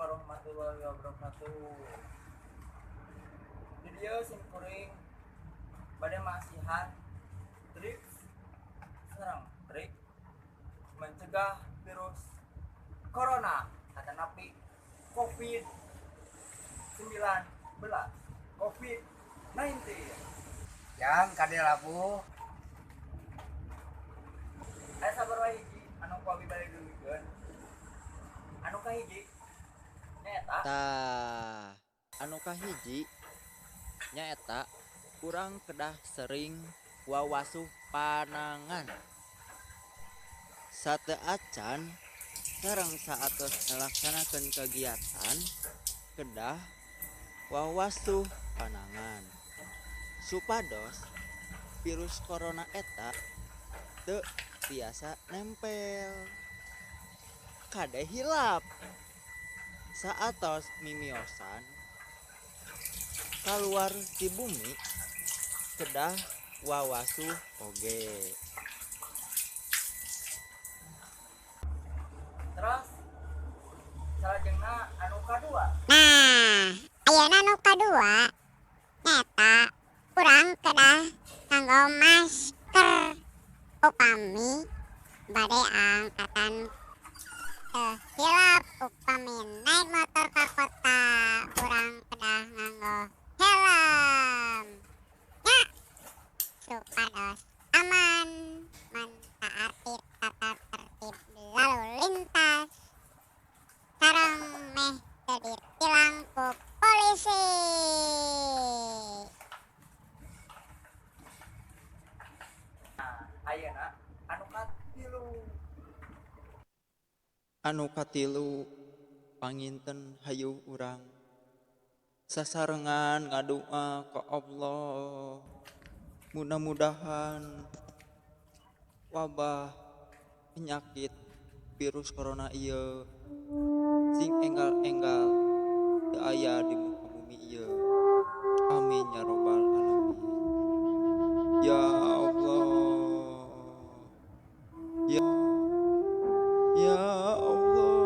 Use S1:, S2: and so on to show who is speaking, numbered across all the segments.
S1: warahmatullahi wabarakatuh. Video simkuring pada masihan tips serang trik mencegah virus corona atau napi COVID-19
S2: yang kadel labu
S1: aya sabar wae hiji anu kuabi balik dulukeun anu kahiji nyaeta
S3: anu kahiji nyaeta kurang kedah sering wawasuh panangan sateuacan sareng saatos melaksanakan kegiatan kedah wawasuh panangan supados virus corona eta teu biasa nempel kade hilap saatos mimiosan keluar di bumi kedah wawasuh oge.
S1: terus salajengna anu kadua
S4: Ayeuna nu kadua nyata kurang kedah nganggo masker upami bade angkatan hilap upami naik motor ka kota kurang kedah nganggo helm nya supados aman mentaati tata tertib lalu lintas sareng meh teu ditilang ku polisi.
S1: ayeuna
S3: Anu katilu panginten hayu urang sasarengan ngadoa ka Allah mudah-mudahan wabah penyakit virus corona ieu sing enggal-enggal teu aya di muka bumi ieu. Amin ya robbal alamin. Ya Allah. Ya Allah.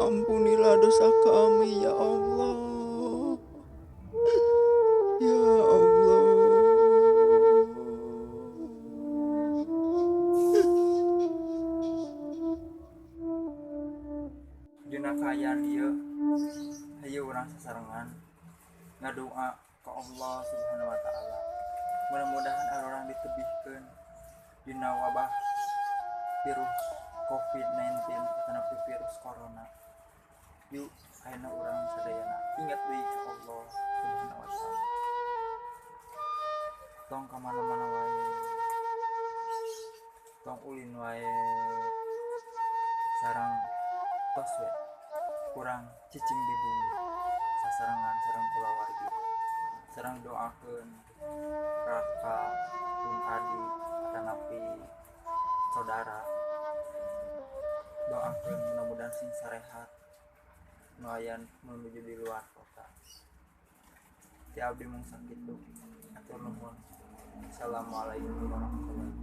S3: Ampunilah dosa kami ya Allah. Ya Allah.
S1: dina kaayaan ieu hayu urang sasarengan ngadoa ka Allah Subhanahu wa taala mudah-mudahan orang ditebihkeun dina wabah virus COVID-19 atau virus corona. Yuk ayeuna urang sadayana ingat deui ka Allah Subhanahu wa taala. Tong ka mana-mana wae. Tong ulin wae. Sareng tos we kurang cicing di bumi. Sasarengan sareng kulawargi. Sareng doakeun raka pun adi atanapi saudara. Doakeun mudah-mudahan sing sarehat nu aya menuju di luar kota. Ti abdi mung sakitu. Atur nuhun. Assalamualaikum warahmatullahi wabarakatuh.